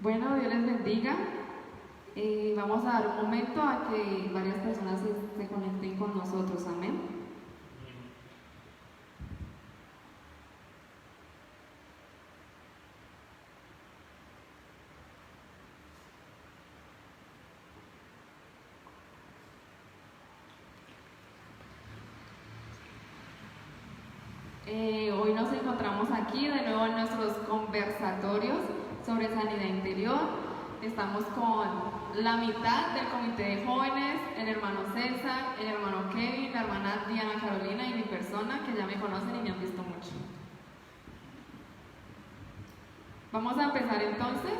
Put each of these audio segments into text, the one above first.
Bueno, Dios les bendiga. Vamos a dar un momento a que varias personas se conecten con nosotros. Amén. Hoy nos encontramos aquí de nuevo en nuestros conversatorios sobre sanidad interior. Estamos con la mitad del comité de jóvenes, el hermano César, el hermano Kevin, la hermana Diana Carolina y mi persona, que ya me conocen y me han visto mucho. Vamos a empezar entonces.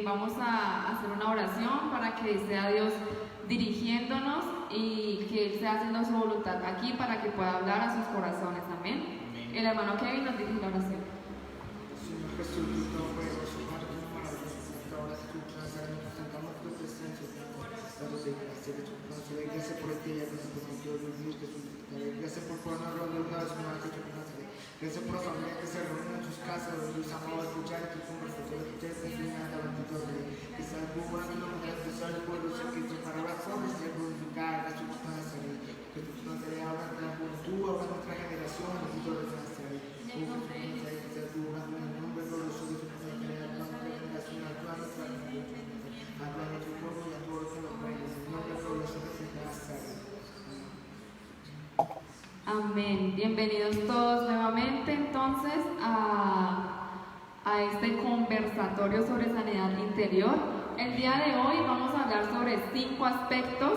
Vamos a hacer una oración para que sea Dios dirigiéndonos y que Él sea haciendo su voluntad aquí para que pueda hablar a sus corazones. Amén. Amén. El hermano Kevin nos dirige la oración. Señor Jesús, todo fuego, su Padre, una maravilla, ahora tu plaza, nos presentamos tu presencia, dados de gracia, de tu plaza, de gracia por el día, gracias por el Dios, Jesús, gracias por ponernos reunidos una vez más, de tu plaza, gracias por la familia que se reúne en tus casas, donde los amamos a escuchar y tus conversaciones, que te enseñan la bendito Rey, que sea el buen de la manera de ser el pueblo, ser Cristo, para orar por y ser glorificar, gracias por tu Nazaret, que tu Nazaret ahora en la juventud, ahora en nuestra generación, bendito de Nazaret, que sea tu nombre, en el nombre glorioso de tu Nazaret, a toda nuestra generación, a toda nuestra generación, a toda nuestra pueblo y a todos los que nos reinos, en el nombre glorioso de tu Nazaret. Amén. Bienvenidos todos nuevamente entonces a este conversatorio sobre sanidad interior. El día de hoy vamos a hablar sobre 5 aspectos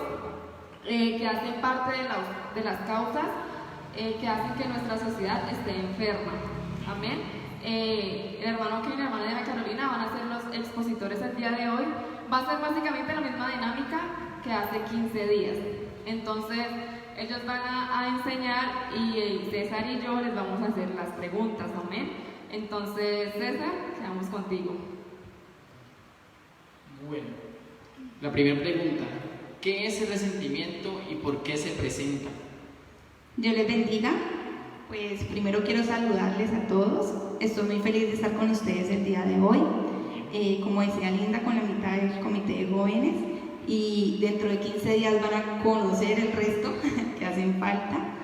que hacen parte de las causas que hacen que nuestra sociedad esté enferma. Amén. El hermano Kevin y la hermana Diana Carolina van a ser los expositores el día de hoy. Va a ser básicamente la misma dinámica que hace 15 días. Entonces, ellos van a enseñar y César y yo les vamos a hacer las preguntas, amén. Entonces, César, quedamos contigo. Bueno, la primera pregunta, ¿qué es el resentimiento y por qué se presenta? Dios les bendiga. Pues primero quiero saludarles a todos. Estoy muy feliz de estar con ustedes el día de hoy. Como decía Linda, con la mitad del comité de jóvenes. Y dentro de 15 días van a conocer el resto que hacen falta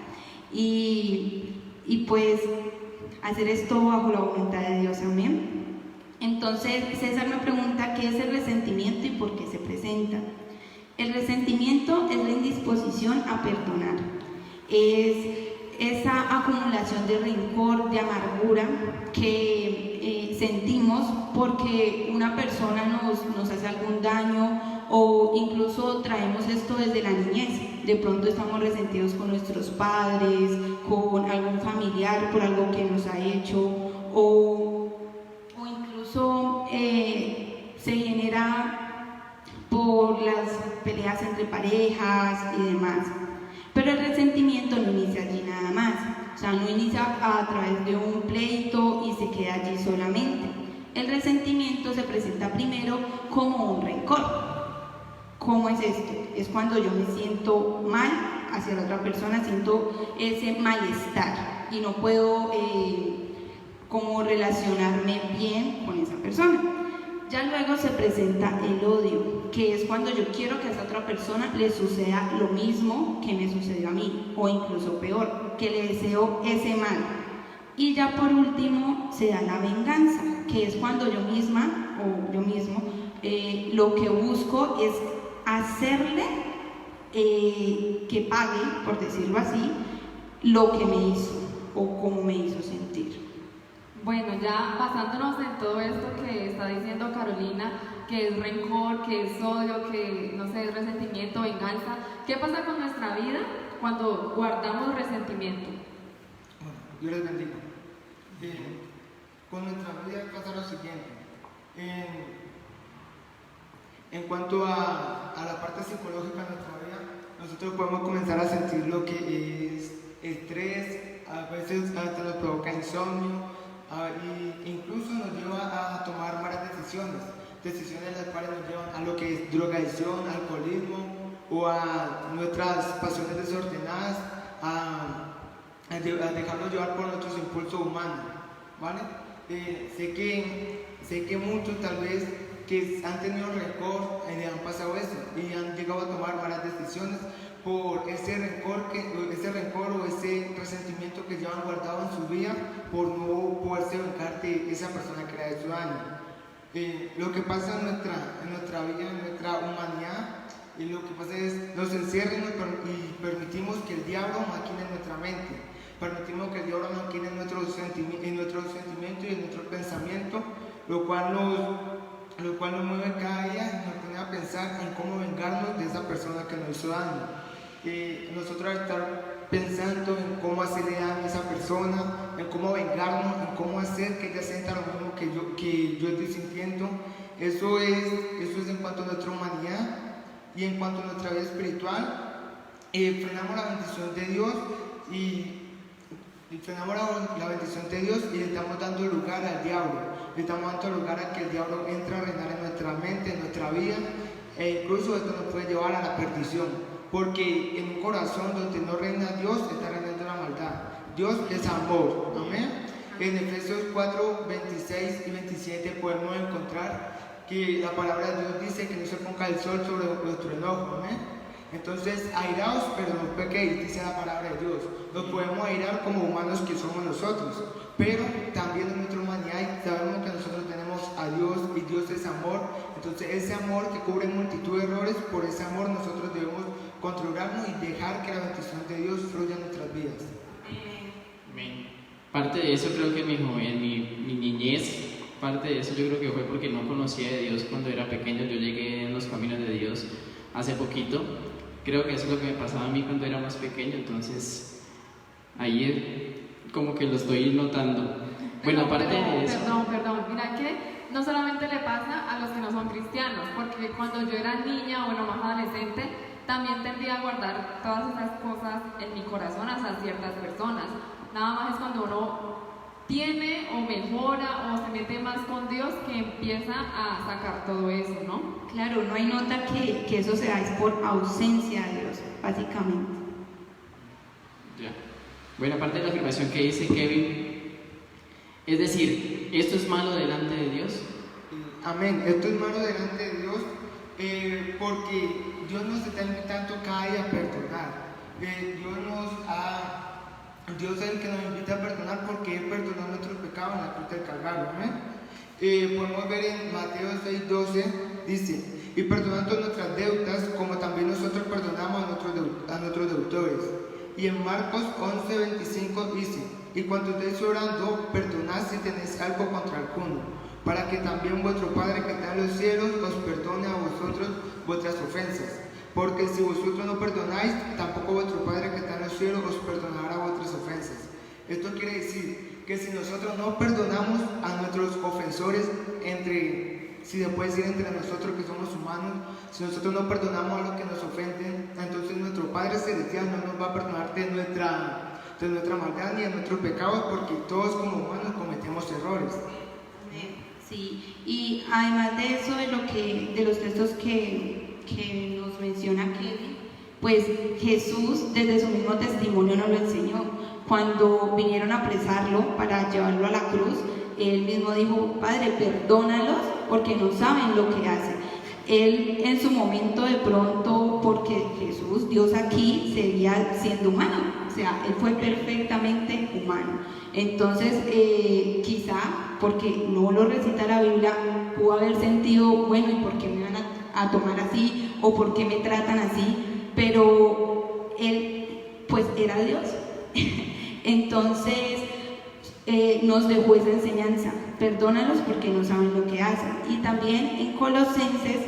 y pues hacer esto bajo la voluntad de Dios, amén. Entonces César me pregunta qué es el resentimiento y por qué se presenta. El resentimiento es la indisposición a perdonar, es esa acumulación de rencor, de amargura que sentimos porque una persona nos hace algún daño, o incluso traemos esto desde la niñez. De pronto estamos resentidos con nuestros padres, con algún familiar por algo que nos ha hecho, o incluso se genera por las peleas entre parejas y demás. Pero el resentimiento no inicia allí nada más, o sea, no inicia a través de un pleito y se queda allí solamente. El resentimiento se presenta primero como un rencor. ¿Cómo es esto? Es cuando yo me siento mal hacia la otra persona, siento ese malestar y no puedo como relacionarme bien con esa persona. Ya luego se presenta el odio, que es cuando yo quiero que a esa otra persona le suceda lo mismo que me sucedió a mí, o incluso peor, que le deseo ese mal. Y ya por último se da la venganza, que es cuando yo misma o yo mismo lo que busco es hacerle que pague, por decirlo así, lo que me hizo o cómo me hizo sentir. Bueno, ya basándonos en todo esto que está diciendo Carolina, que es rencor, que es odio, que no sé, es resentimiento, venganza, ¿qué pasa con nuestra vida cuando guardamos resentimiento? Bueno, Dios les bendiga. Con nuestra vida pasa lo siguiente. En cuanto a la parte psicológica de nuestra vida, nosotros podemos comenzar a sentir lo que es estrés, a veces hasta nos provoca insomnio, e incluso nos lleva a tomar malas decisiones las cuales nos llevan a lo que es drogadicción, alcoholismo o a nuestras pasiones desordenadas, a dejarnos llevar por nuestros impulsos humanos, ¿vale? Sé que sé que muchos tal vez que han tenido rencor han pasado eso y han llegado a tomar malas decisiones por ese rencor o ese resentimiento que llevan guardado en su vida por no poderse vengar de esa persona que le ha hecho daño. Lo que pasa en nuestra vida, en nuestra humanidad, lo que pasa es nos encierra y permitimos que el diablo maquine en nuestra mente, permitimos que el diablo maquine en nuestros sentimientos y en nuestro pensamiento, lo cual nos mueve cada día y nos pone a pensar en cómo vengarnos de esa persona que nos hizo daño. Nosotros al estar pensando en cómo hacerle daño a esa persona, en cómo vengarnos, en cómo hacer que ella sienta lo mismo que yo estoy sintiendo, eso es en cuanto a nuestra humanidad. Y en cuanto a nuestra vida espiritual, frenamos la bendición de Dios y le estamos dando lugar al diablo, le estamos dando lugar a que el diablo entre a reinar en nuestra mente, en nuestra vida, e incluso esto nos puede llevar a la perdición, porque en un corazón donde no reina Dios está reinando la maldad. Dios es amor, amén. En Efesios 4, 26 y 27 podemos encontrar que la palabra de Dios dice que no se ponga el sol sobre nuestro enojo, amén. Entonces, airaos, pero no pequéis, dice la palabra de Dios. Nos podemos airar como humanos que somos nosotros, pero también en nuestra humanidad sabemos que nosotros tenemos a Dios y Dios es amor. Entonces, ese amor que cubre multitud de errores, por ese amor nosotros debemos controlarnos y dejar que la bendición de Dios fluya en nuestras vidas. Amén. Parte de eso creo que en mi niñez, parte de eso yo creo que fue porque no conocía de Dios cuando era pequeño. Yo llegué en los caminos de Dios hace poquito. Creo que eso es lo que me pasaba a mí cuando era más pequeño, entonces ahí como que lo estoy notando. Bueno, aparte de eso... Perdón, mira que no solamente le pasa a los que no son cristianos, porque cuando yo era niña, bueno, más adolescente, también tendía a guardar todas esas cosas en mi corazón hacia ciertas personas. Nada más es cuando uno tiene o mejora o se mete más con Dios que empieza a sacar todo eso, ¿no? Claro, no hay nota que eso se da, es por ausencia de Dios, básicamente. Ya. Bueno, aparte de la afirmación que dice Kevin, es decir, ¿esto es malo delante de Dios? Amén, esto es malo delante de Dios porque Dios nos está invitando cada día a perdonar. Dios es el que nos invita a perdonar porque Él perdonó nuestros pecados en la cruz del Calvario. ¿Eh? Podemos ver en Mateo 6:12, dice, y perdonando nuestras deudas como también nosotros perdonamos a nuestros deudores. Y en Marcos 11:25 dice, y cuando estéis orando, perdonad si tenéis algo contra alguno, para que también vuestro Padre que está en los cielos os perdone a vosotros vuestras ofensas. Porque si vosotros no perdonáis, tampoco vuestro Padre que está en los cielos os perdonará vuestras ofensas. Esto quiere decir que si nosotros no perdonamos a nuestros ofensores, si se puede decir entre nosotros que somos humanos, si nosotros no perdonamos a los que nos ofenden, entonces nuestro Padre Celestial no nos va a perdonar de nuestra maldad ni de nuestros pecados, porque todos como humanos cometemos errores. Sí, y además de eso, de los textos que nos menciona Kevin, pues Jesús desde su mismo testimonio nos lo enseñó. Cuando vinieron a apresarlo para llevarlo a la cruz, Él mismo dijo, Padre, perdónalos porque no saben lo que hacen. Él en su momento de pronto, porque Jesús, Dios aquí, seguía siendo humano, o sea, Él fue perfectamente humano. Entonces, quizá porque no lo recita la Biblia, pudo haber sentido, bueno, ¿y por qué me van a tomar así? ¿O por qué me tratan así? Pero Él, pues, era Dios. Entonces, nos dejó esa enseñanza, perdónalos porque no saben lo que hacen. Y también en Colosenses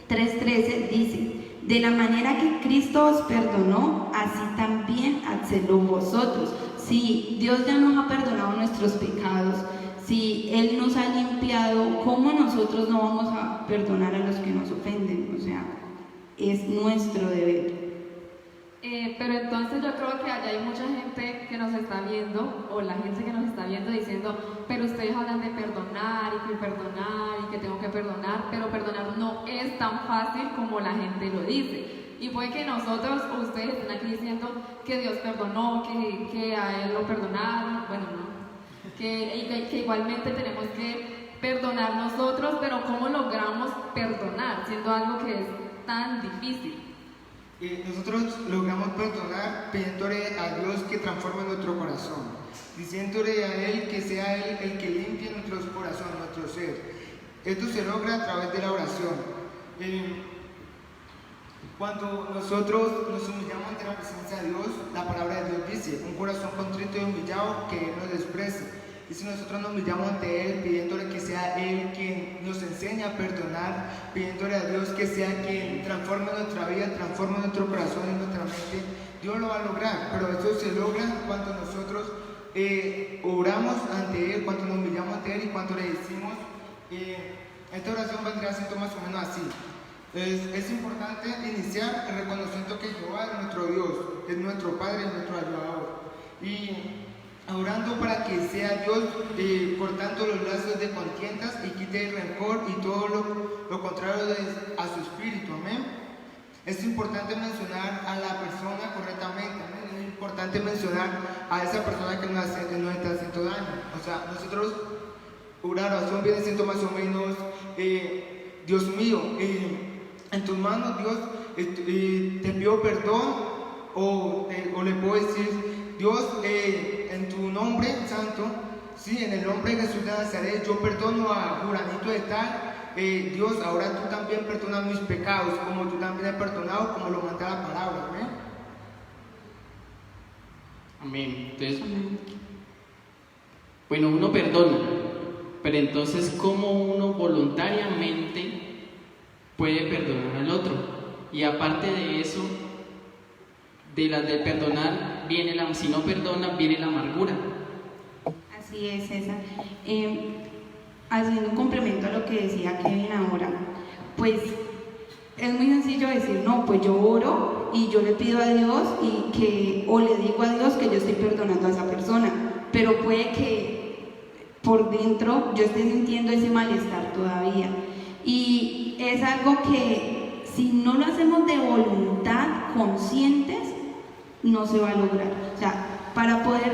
3:13 dice, de la manera que Cristo os perdonó, así también hacedlo vosotros. Si Dios ya nos ha perdonado nuestros pecados, si Él nos ha limpiado, ¿cómo nosotros no vamos a perdonar a los que nos ofenden? O sea, es nuestro deber. Pero entonces yo creo que allá hay mucha gente que nos está viendo, o la gente que nos está viendo diciendo, pero ustedes hablan de perdonar y que tengo que perdonar, pero perdonar no es tan fácil como la gente lo dice. Y puede que nosotros o ustedes estén aquí diciendo que Dios perdonó, que a Él lo perdonaron, bueno, no, que igualmente tenemos que perdonar nosotros, pero ¿cómo logramos perdonar siendo algo que es tan difícil? Nosotros logramos perdonar pidiéndole a Dios que transforme nuestro corazón, diciéndole a Él que sea Él el que limpie nuestros corazones, nuestro ser. Esto se logra a través de la oración. Cuando nosotros nos humillamos ante la presencia de Dios, la palabra de Dios dice, un corazón contrito y humillado que Él nos desprecia. Y si nosotros nos humillamos ante Él, pidiéndole que sea Él quien nos enseñe a perdonar, pidiéndole a Dios que sea quien transforme nuestra vida, transforme nuestro corazón y nuestra mente, Dios lo va a lograr. Pero eso se logra cuando nosotros oramos ante Él, cuando nos humillamos ante Él y cuando le decimos, esta oración vendría siendo más o menos así. Es importante iniciar reconociendo que Jehová es nuestro Dios, es nuestro Padre, es nuestro ayudador. Y orando para que sea Dios cortando los lazos de contiendas y quite el rencor y todo lo contrario a su espíritu. Amén. Es importante mencionar a la persona correctamente. Amén. Es importante mencionar a esa persona que nos está haciendo daño. O sea, nosotros, una oración viene siendo más o menos, Dios mío, en tus manos, Dios, te pido perdón, o le puedo decir, Dios, en tu nombre santo, sí, en el nombre de Jesús de Nazaret, yo perdono a fulanito de tal, Dios, ahora tú también perdonas mis pecados, como tú también has perdonado, como lo manda la palabra. Amén. Amén. Entonces, bueno, uno perdona, pero entonces, ¿cómo uno voluntariamente puede perdonar al otro? Y aparte de eso, de perdonar, si no perdona, viene la amargura. Así es, César. Haciendo un complemento a lo que decía Kevin ahora, pues es muy sencillo decir, no, pues yo oro y yo le pido a Dios o le digo a Dios que yo estoy perdonando a esa persona, pero puede que por dentro yo esté sintiendo ese malestar todavía. Y es algo que si no lo hacemos de voluntad, conscientes, no se va a lograr. O sea, para poder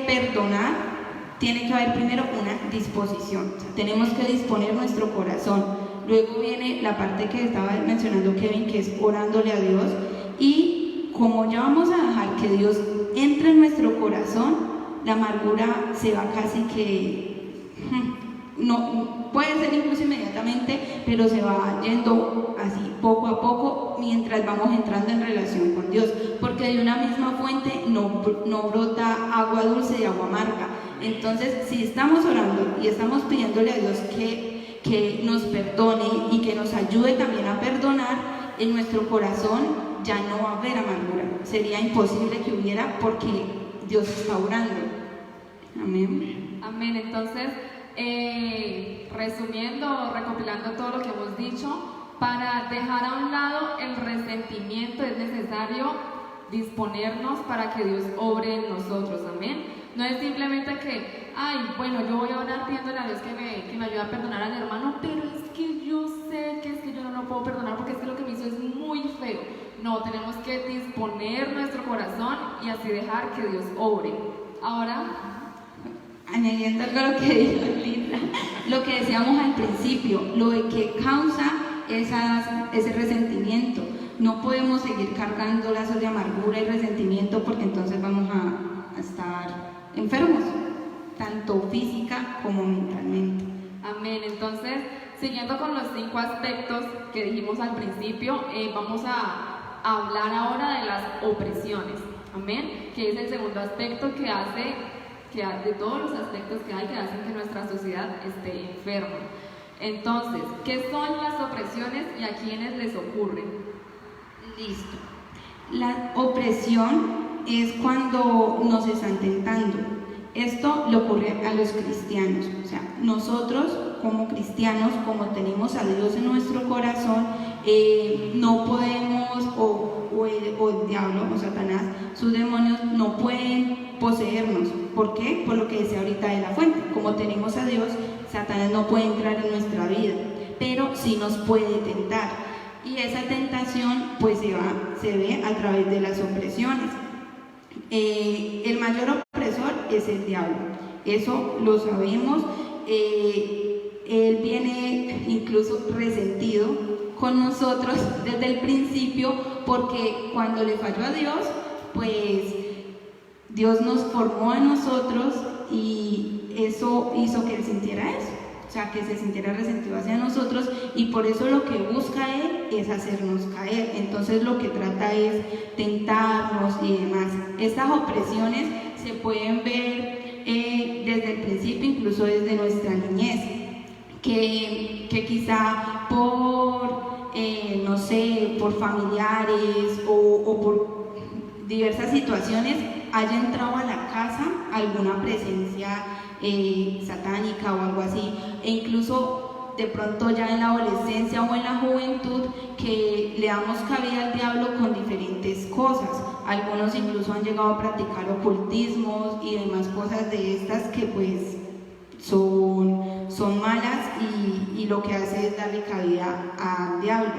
perdonar, tiene que haber primero una disposición. O sea, tenemos que disponer nuestro corazón. Luego viene la parte que estaba mencionando Kevin, que es orándole a Dios. Y como ya vamos a dejar que Dios entre en nuestro corazón, la amargura se va casi que... no puede ser incluso inmediatamente, pero se va yendo así poco a poco mientras vamos entrando en relación con Dios, porque de una misma fuente no brota agua dulce y agua amarga. Entonces, si estamos orando y estamos pidiéndole a Dios que nos perdone y que nos ayude también a perdonar, en nuestro corazón ya no va a haber amargura. Sería imposible que hubiera, porque Dios está orando. Amén. Amén. Entonces, resumiendo, recopilando todo lo que hemos dicho, para dejar a un lado el resentimiento es necesario disponernos para que Dios obre en nosotros. Amén. No es simplemente que, bueno, yo voy a orar pidiéndole a Dios que me ayude a perdonar al hermano, pero es que yo sé que es que yo no lo puedo perdonar porque es que lo que me hizo es muy feo. No, tenemos que disponer nuestro corazón y así dejar que Dios obre. Ahora, añadiendo algo a lo que dijo Linda, lo que decíamos al principio, lo de que causa ese resentimiento. No podemos seguir cargando lazos de amargura y resentimiento, porque entonces vamos a estar enfermos, tanto física como mentalmente. Amén. Entonces, siguiendo con los 5 aspectos que dijimos al principio, vamos a hablar ahora de las opresiones. Amén. Que es el segundo aspecto que hace de todos los aspectos que hay que hacen que nuestra sociedad esté enferma. Entonces, ¿qué son las opresiones y a quiénes les ocurren? Listo. La opresión es cuando nos están tentando. Esto le ocurre a los cristianos. O sea, nosotros como cristianos, como tenemos a Dios en nuestro corazón, no podemos, o el diablo o Satanás, sus demonios no pueden poseernos. ¿Por qué? Por lo que decía ahorita de la fuente. Como tenemos a Dios, Satanás no puede entrar en nuestra vida, pero sí nos puede tentar. Y esa tentación pues se ve a través de las opresiones. El mayor opresor es el diablo. Eso lo sabemos Él viene incluso resentido con nosotros desde el principio, porque cuando le falló a Dios, pues Dios nos formó a nosotros y eso hizo que Él sintiera eso, o sea, que se sintiera resentido hacia nosotros, y por eso lo que busca Él es hacernos caer. Entonces lo que trata es tentarnos y demás. Estas opresiones se pueden ver desde el principio, incluso desde nuestra niñez, que quizá por, no sé, por familiares o por diversas situaciones haya entrado a la casa alguna presencia satánica o algo así, e incluso de pronto ya en la adolescencia o en la juventud que le damos cabida al diablo con diferentes cosas. Algunos incluso han llegado a practicar ocultismos y demás cosas de estas que pues son malas, y lo que hace es darle cabida al diablo.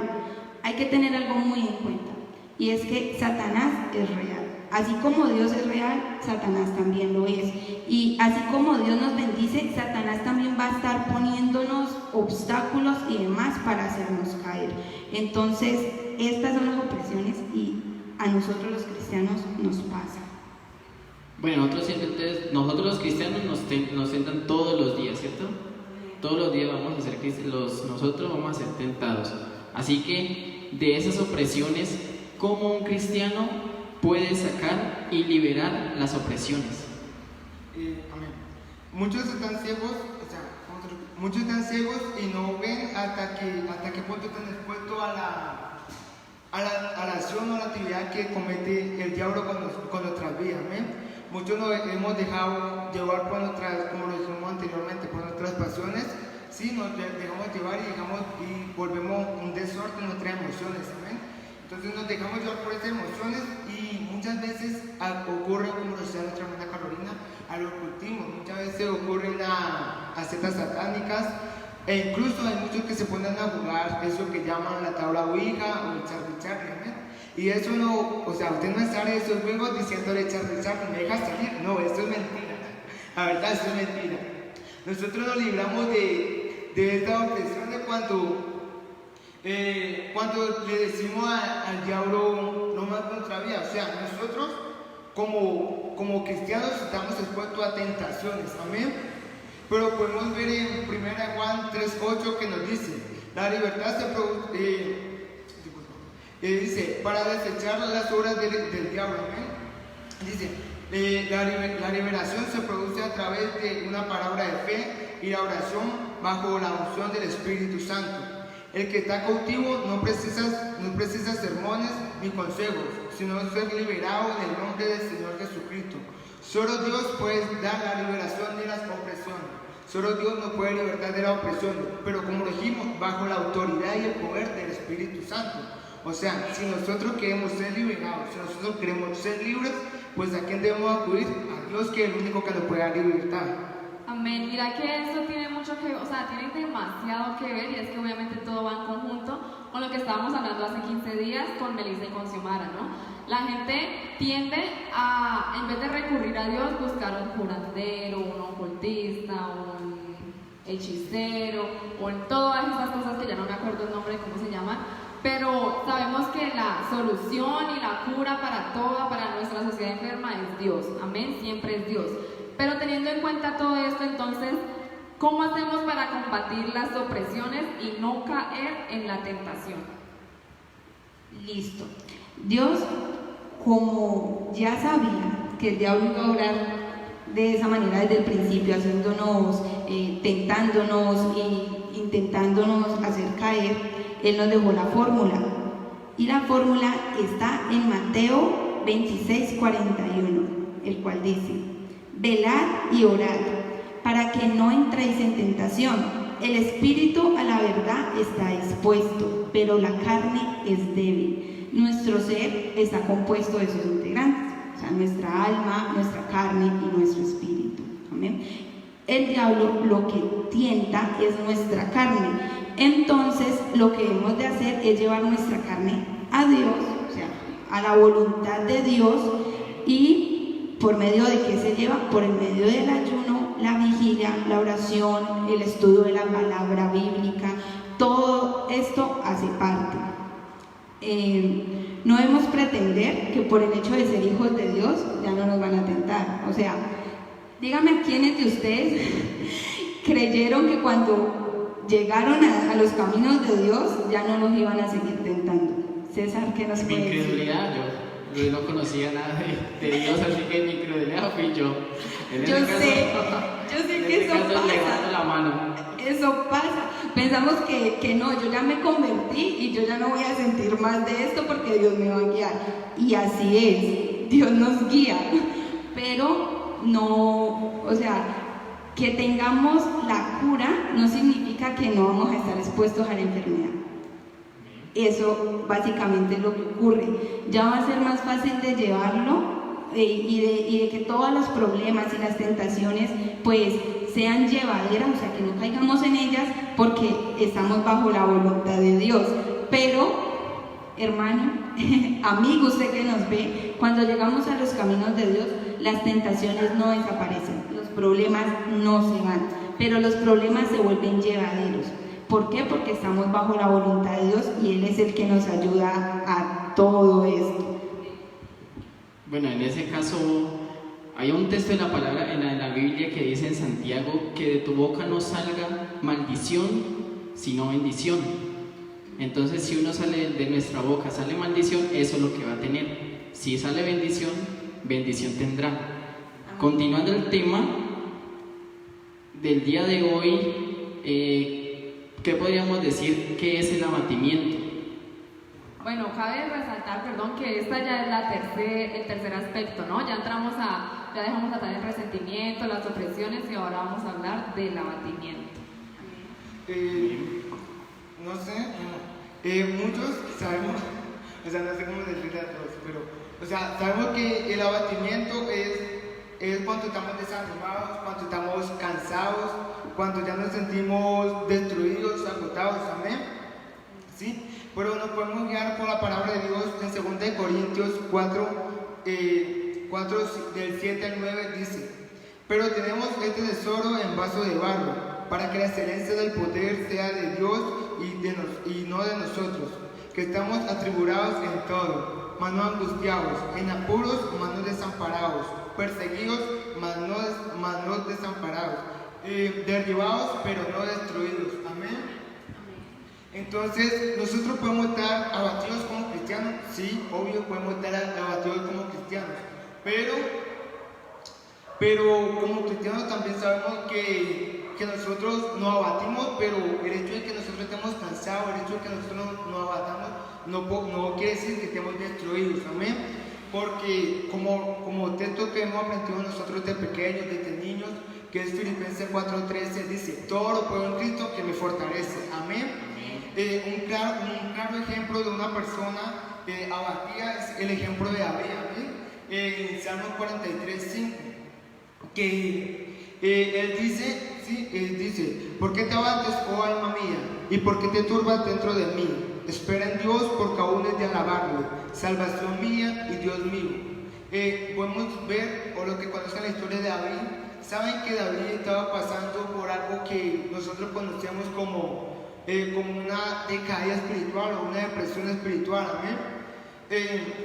Hay que tener algo muy en cuenta, y es que Satanás es real. Así como Dios es real, Satanás también lo es. Y así como Dios nos bendice, Satanás también va a estar poniéndonos obstáculos y demás para hacernos caer. Entonces, estas son las opresiones y a nosotros los cristianos nos pasa. Bueno, nosotros los cristianos nos tentan todos los días, ¿cierto? Todos los días nosotros vamos a ser tentados. Así que de esas opresiones, ¿cómo un cristiano puede sacar y liberar las opresiones? Amén. Muchos están ciegos, muchos están ciegos y no ven hasta qué punto están expuestos a la acción o la actividad que comete el diablo con nuestras vidas. Amén. Muchos nos hemos dejado llevar por nuestras, como lo dijimos anteriormente, por nuestras pasiones. Sí, nos dejamos llevar y volvemos un desorden en nuestras emociones. Amén. Entonces nos dejamos llevar por estas emociones y muchas veces ocurre, como decía nuestra hermana Carolina, al ocultismo. Muchas veces ocurren a sectas satánicas, e incluso hay muchos que se ponen a jugar eso que llaman la tabla ouija o el Charlie, ¿eh? Y eso no, o sea, usted no sale de esos juegos diciéndole Charlie, me deja salir. No, esto es mentira. La verdad, esto es mentira. Nosotros nos libramos de esta opresión de cuando le decimos al diablo no más nuestra vida. O sea, nosotros como cristianos estamos expuestos a tentaciones, amén. Pero podemos ver en 1 Juan 3:8 que nos dice: la libertad se produce, dice, para desechar las obras del diablo, amén. Dice, la liberación se produce a través de una palabra de fe y la oración bajo la unción del Espíritu Santo. El que está cautivo no precisa sermones ni consejos, sino ser liberado en el nombre del Señor Jesucristo. Solo Dios puede dar la liberación de las opresiones. Solo Dios nos puede libertar de la opresión, pero como dijimos, bajo la autoridad y el poder del Espíritu Santo. O sea, si nosotros queremos ser liberados, si nosotros queremos ser libres, pues ¿a quién debemos acudir? A Dios, que es el único que nos puede dar libertad. Amén. Mira que esto tiene mucho que, o sea, tiene demasiado que ver, y es que obviamente todo va en conjunto con lo que estábamos hablando hace 15 días con Melissa y con Xiomara, ¿no? La gente tiende a, en vez de recurrir a Dios, buscar un curandero, un ocultista, un hechicero, o en todas esas cosas que ya no me acuerdo el nombre de cómo se llaman, pero sabemos que la solución y la cura para nuestra sociedad enferma es Dios, amén, siempre es Dios. Pero teniendo en cuenta todo esto, entonces, ¿cómo hacemos para combatir las opresiones y no caer en la tentación? Listo. Dios, como ya sabía que el diablo iba a obrar de esa manera desde el principio, haciéndonos, tentándonos e intentándonos hacer caer, Él nos dejó la fórmula. Y la fórmula está en Mateo 26:41, el cual dice: velad y orad, para que no entréis en tentación. El espíritu a la verdad está dispuesto, pero la carne es débil. Nuestro ser está compuesto de esos integrantes, o sea, nuestra alma, nuestra carne y nuestro espíritu. ¿Amén? El diablo lo que tienta es nuestra carne. Entonces, lo que debemos de hacer es llevar nuestra carne a Dios, o sea, a la voluntad de Dios, y por medio de qué se lleva, por el medio del ayuno, la vigilia, la oración, el estudio de la palabra bíblica, todo esto hace parte. No debemos pretender que por el hecho de ser hijos de Dios ya no nos van a tentar. O sea, díganme quiénes de ustedes creyeron que cuando llegaron a los caminos de Dios ya no los iban a seguir tentando. César, ¿qué nos Mi puede decir? incredulidad, yo no conocía nada de Dios, así que mi incredulidad fui yo. Yo sé que eso levanto la pasa. mano. Eso pasa. Pensamos que no, yo ya me convertí y yo ya no voy a sentir más de esto porque Dios me va a guiar. Y así es, Dios nos guía. Pero no, o sea, que tengamos la cura no significa que no vamos a estar expuestos a la enfermedad. Eso básicamente es lo que ocurre. Ya va a ser más fácil de llevarlo y de que todos los problemas y las tentaciones pues sean llevaderas, o sea, que no caigamos en ellas porque estamos bajo la voluntad de Dios. Pero, hermano, amigo, usted que nos ve, cuando llegamos a los caminos de Dios, las tentaciones no desaparecen, los problemas no se van, pero los problemas se vuelven llevaderos. ¿Por qué? Porque estamos bajo la voluntad de Dios y Él es el que nos ayuda a todo esto. Bueno, en ese caso, hay un texto en la palabra, en la Biblia, que dice en Santiago que de tu boca no salga maldición, sino bendición. Entonces, si uno sale de nuestra boca, sale maldición, eso es lo que va a tener. Si sale bendición, bendición tendrá. Continuando el tema del día de hoy, ¿qué podríamos decir que es el abatimiento? Bueno, cabe resaltar, que esta ya es el tercer aspecto, ¿no? Ya dejamos atrás el resentimiento, las opresiones y ahora vamos a hablar del abatimiento. No sé, muchos sabemos, o sea, no sé cómo decirle a todos, pero, o sea, sabemos que el abatimiento es cuando estamos desanimados, cuando estamos cansados, cuando ya nos sentimos destruidos, agotados, amén, ¿sí? Pero nos podemos guiar por la palabra de Dios en 2 Corintios 4, del 7 al 9, dice: pero tenemos este tesoro en vaso de barro, para que la excelencia del poder sea de Dios y no de nosotros, que estamos atribulados en todo, mas no angustiados, en apuros, mas no desamparados, perseguidos, mas no desamparados, derribados, pero no destruidos. Amén. Entonces, nosotros podemos estar abatidos como cristianos, sí, obvio, podemos estar abatidos como cristianos, pero como cristianos también sabemos que nosotros nos abatimos, pero el hecho de que nosotros estemos cansados, el hecho de que nosotros nos abatamos, no quiere decir que estemos destruidos, amén, porque como texto que hemos aprendido nosotros de pequeños, desde niños, que es Filipenses 4:13, dice: todo lo puedo en Cristo que me fortalece, amén. Un claro ejemplo de una persona abatida es el ejemplo de David, amén. En Salmo 43:5, que él dice, ¿sí? Dice: ¿por qué te abates, oh alma mía? ¿Y por qué te turbas dentro de mí? Espera en Dios, porque aún es de alabarlo, salvación mía y Dios mío. Podemos ver, o lo que conocen la historia de David, saben que David estaba pasando por algo que nosotros conocemos como una decaída espiritual o una depresión espiritual, amén.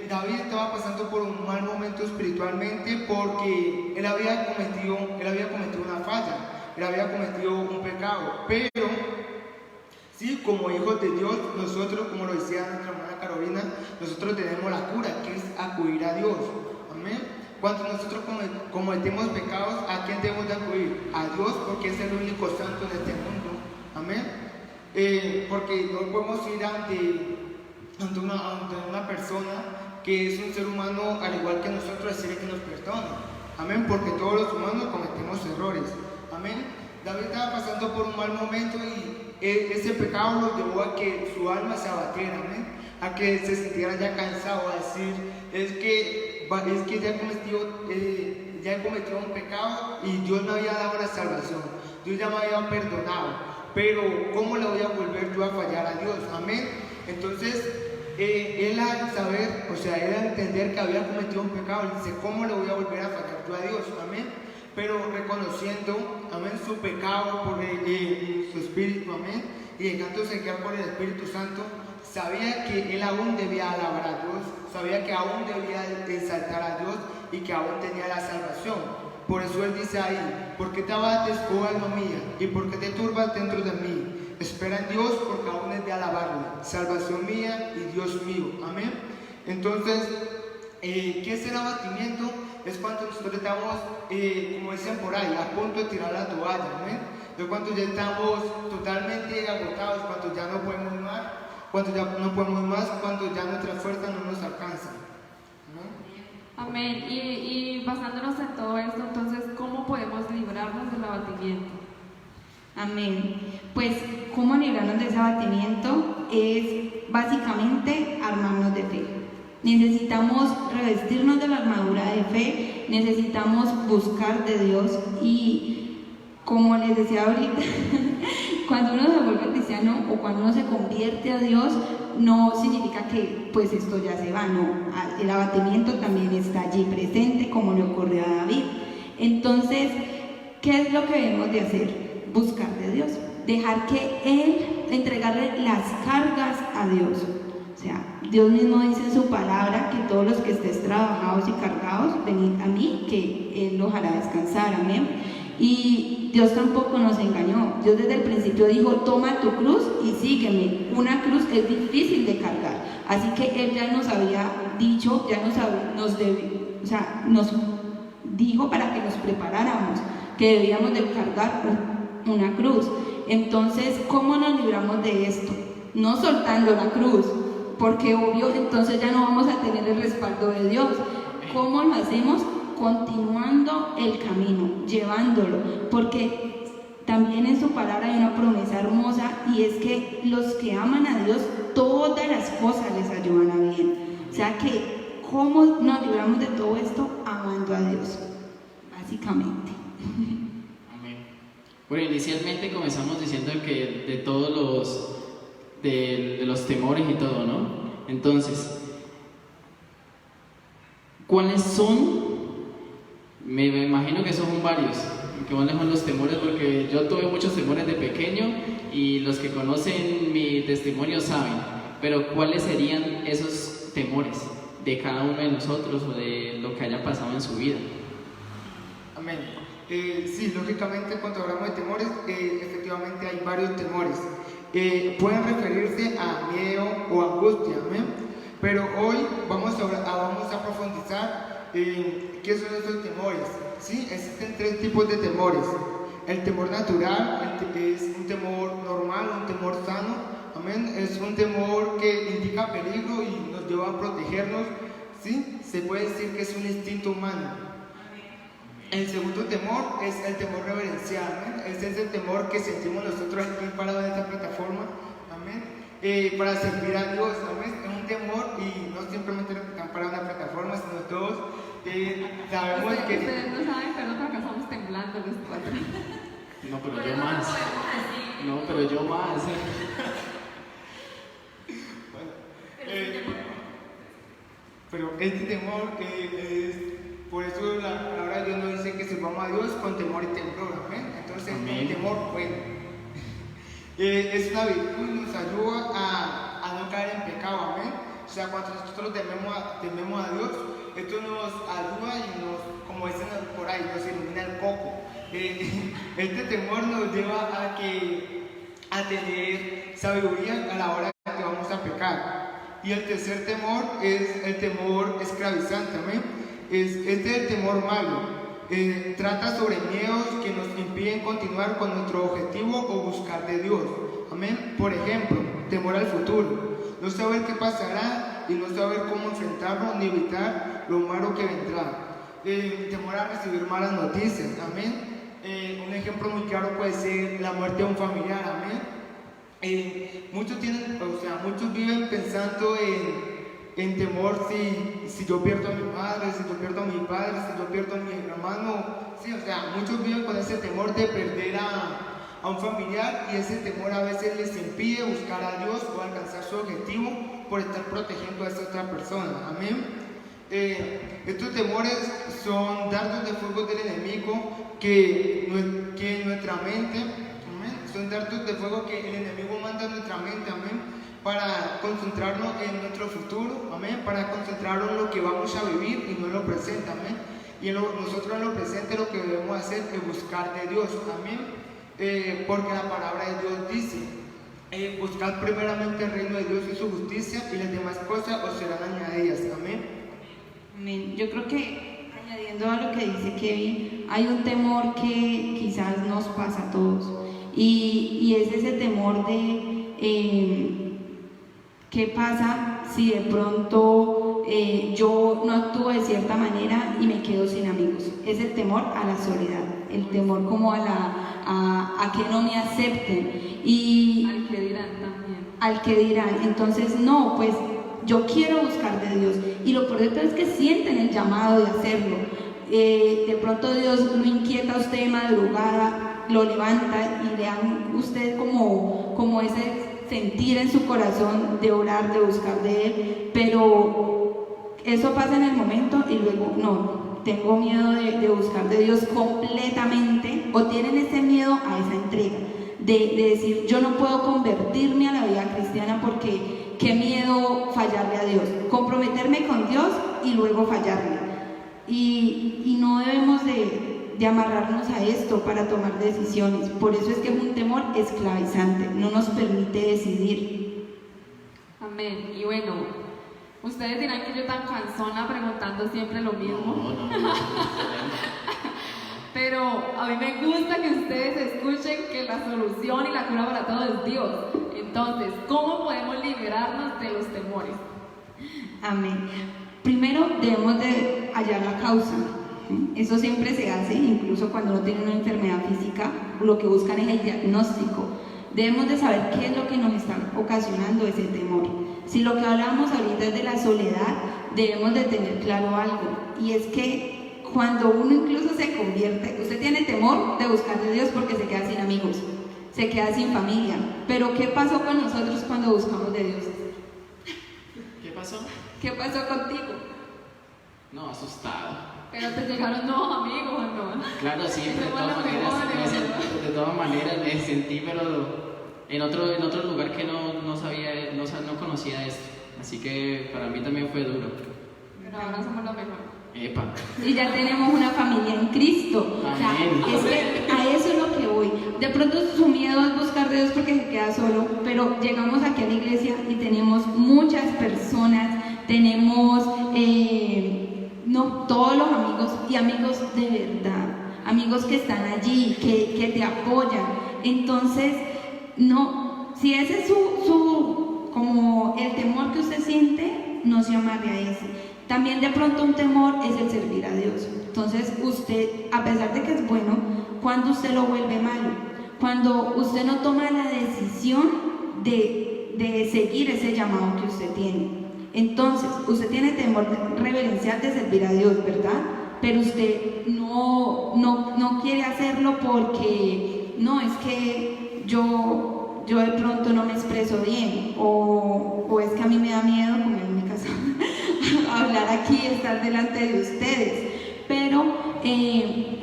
David estaba pasando por un mal momento espiritualmente porque él había cometido una falla, él había cometido un pecado, pero sí, como hijos de Dios, nosotros, como lo decía nuestra hermana Carolina, nosotros tenemos la cura, que es acudir a Dios, amén. Cuando nosotros cometemos pecados, ¿a quién debemos de acudir? A Dios, porque es el único santo en este mundo, amén. Porque no podemos ir ante una persona que es un ser humano al igual que nosotros, decirle que nos perdone, amén, porque todos los humanos cometemos errores, amén. David estaba pasando por un mal momento y ese pecado lo llevó a que su alma se abatiera, amén, a que se sintiera ya cansado, a decir: es que ya he cometido un pecado y Dios me había dado la salvación, Dios ya me había perdonado, pero ¿cómo le voy a volver yo a fallar a Dios? Amén. Entonces, él al saber, él al entender que había cometido un pecado, él dice: ¿cómo le voy a volver a fallar yo a Dios? Amén. pero reconociendo, amén, su pecado por su espíritu, amén, y dejándose guiar por el Espíritu Santo, sabía que él aún debía alabar a Dios, sabía que aún debía exaltar a Dios y que aún tenía la salvación. Por eso él dice ahí: ¿por qué te abates, oh alma mía? ¿Y por qué te turbas dentro de mí? Espera en Dios, porque aún es de alabarle, salvación mía y Dios mío. Amén. Entonces, ¿qué es el abatimiento? Es cuando nosotros estamos, como dicen por ahí, a punto de tirar la toalla. Amén. Es cuando ya estamos totalmente agotados, cuando ya no podemos más, cuando ya nuestras fuerzas no nos alcanzan. Amén. Y basándonos en todo esto, entonces, ¿cómo podemos librarnos del abatimiento? Amén. Pues, ¿cómo librarnos de ese abatimiento? Es básicamente armarnos de fe. Necesitamos revestirnos de la armadura de fe, necesitamos buscar de Dios y, como les decía ahorita, cuando uno se vuelve cristiano o cuando uno se convierte a Dios, no significa que pues esto ya se va, no, el abatimiento también está allí presente, como le ocurrió a David. Entonces, ¿qué es lo que debemos de hacer? Buscar de Dios, dejar que Él, entregarle las cargas a Dios. O sea, Dios mismo dice en su palabra que todos los que estéis trabajados y cargados, venid a mí, que Él los hará descansar. Amén. Y Dios tampoco nos engañó. Dios desde el principio dijo: toma tu cruz y sígueme. Una cruz es difícil de cargar. Así que Él ya nos había dicho, ya nos dijo para que nos preparáramos, que debíamos de cargar una cruz. Entonces, ¿cómo nos libramos de esto? No soltando la cruz, porque obvio entonces ya no vamos a tener el respaldo de Dios. ¿Cómo lo hacemos? Continuando el camino, llevándolo, porque también en su palabra hay una promesa hermosa, y es que los que aman a Dios, todas las cosas les ayudan a bien. O sea que, ¿cómo nos libramos de todo esto? Amando a Dios, básicamente. Amén. Bueno, inicialmente comenzamos diciendo que de todos de los temores y todo, ¿no? Entonces, ¿cuáles son? Me imagino que son varios. ¿Cuáles son los temores? Porque yo tuve muchos temores de pequeño y los que conocen mi testimonio saben. Pero ¿cuáles serían esos temores de cada uno de nosotros o de lo que haya pasado en su vida? Amén. Sí, lógicamente cuando hablamos de temores, efectivamente hay varios temores. Pueden referirse a miedo o angustia, amén. Pero hoy vamos a profundizar en qué son esos temores. ¿Sí? Existen tres tipos de temores. El temor natural, es un temor normal, un temor sano, amén. Es un temor que indica peligro y nos lleva a protegernos. ¿Sí? Se puede decir que es un instinto humano. El segundo temor es el temor reverencial, ¿amén? Ese es el temor que sentimos nosotros aquí parados en esta plataforma, amén, para servir a Dios, amén. Es un temor, y no simplemente los que están parados en la plataforma, sino todos sabemos que... Ustedes no saben, pero nosotros acá estamos temblando los cuatro. No, pero yo más. No, pero yo más. Bueno, pero este temor es... Por eso la palabra de Dios nos dice que sirvamos a Dios con temor y temblor, amén. Entonces, el temor, bueno, es una virtud y nos ayuda a no caer en pecado, amén. O sea, cuando nosotros tememos a Dios, esto nos ayuda y nos, como dicen por ahí, nos ilumina el coco. Este temor nos lleva a tener sabiduría a la hora que vamos a pecar. Y el tercer temor es el temor esclavizante, amén. Este es el temor malo. Trata sobre miedos que nos impiden continuar con nuestro objetivo o buscar de Dios. Amén. Por ejemplo, temor al futuro. No saber qué pasará y no saber cómo enfrentarlo ni evitar lo malo que vendrá. Temor a recibir malas noticias. Amén. Un ejemplo muy claro puede ser la muerte de un familiar. Amén. Muchos viven pensando en temor si yo pierdo a mi madre, si yo pierdo a mi padre, si yo pierdo a mi hermano. Sí, o sea, muchos viven con ese temor de perder a un familiar, y ese temor a veces les impide buscar a Dios o alcanzar su objetivo por estar protegiendo a esa otra persona. Amén. Estos temores son dardos de fuego del enemigo que nuestra mente, amén, son dardos de fuego que el enemigo manda a nuestra mente, amén, para concentrarnos en nuestro futuro, amén, para concentrarnos en lo que vamos a vivir y no en lo presente, amén. Y nosotros en lo presente lo que debemos hacer es buscar de Dios, amén, porque la palabra de Dios dice, buscar primeramente el reino de Dios y su justicia, y las demás cosas os serán añadidas, amén. Amén. Yo creo que, añadiendo a lo que dice Kevin, hay un temor que quizás nos pasa a todos, y es ese temor de qué pasa si de pronto yo no actúo de cierta manera y me quedo sin amigos. Es el temor a la soledad, el temor como a que no me acepten, y Al que dirán también. al que dirán. Entonces, no, pues yo quiero buscar de Dios, y lo peor de todo es que sienten el llamado de hacerlo. De pronto Dios lo inquieta a usted de madrugada, lo levanta y le dan usted como ese sentir en su corazón de orar, de buscar de Él, pero eso pasa en el momento y luego no, tengo miedo de buscar de Dios completamente, o tienen ese miedo a esa entrega, de decir yo no puedo convertirme a la vida cristiana porque qué miedo fallarle a Dios, comprometerme con Dios y luego fallarle, y no debemos de amarrarnos a esto para tomar decisiones. Por eso es que es un temor esclavizante, no nos permite decidir. Amén. Y bueno, ustedes dirán que yo tan cansona preguntando siempre lo mismo. No. Pero a mí me gusta que ustedes escuchen que la solución y la cura para todo es Dios. Entonces, ¿cómo podemos liberarnos de los temores? Amén. Primero debemos de hallar la causa. Eso siempre se hace, incluso cuando uno tiene una enfermedad física, lo que buscan es el diagnóstico. Debemos de saber qué es lo que nos está ocasionando ese temor. Si lo que hablábamos ahorita es de la soledad, debemos de tener claro algo, y es que cuando uno incluso se convierte, usted tiene temor de buscar de Dios porque se queda sin amigos, se queda sin familia, pero ¿qué pasó con nosotros cuando buscamos de Dios? ¿Qué pasó? ¿Qué pasó contigo? No, asustado. Pero te llegaron nuevos amigos, ¿o no? Claro, siempre, de Somos los mejores, ¿verdad? de todas maneras me sentí, pero en otro lugar que no sabía, no conocía esto. Así que para mí también fue duro. Pero ahora somos los mejores. Epa. Y ya tenemos una familia en Cristo. O sea, Amén. es que a eso es lo que voy. De pronto su miedo es buscar de Dios porque se queda solo, pero llegamos aquí a la iglesia y tenemos muchas personas, tenemos todos los amigos, y amigos de verdad, amigos que están allí, que te apoyan. Entonces, no, si ese es como el temor que usted siente, no se amarre a ese. También de pronto un temor es el servir a Dios. Entonces usted, a pesar de que es bueno, cuando usted lo vuelve malo, cuando usted no toma la decisión de seguir ese llamado que usted tiene. Entonces, usted tiene temor reverencial de servir a Dios, ¿verdad? Pero usted no quiere hacerlo porque, no, es que yo de pronto no me expreso bien, o es que a mí me da miedo, como en mi caso, hablar aquí, estar delante de ustedes. Pero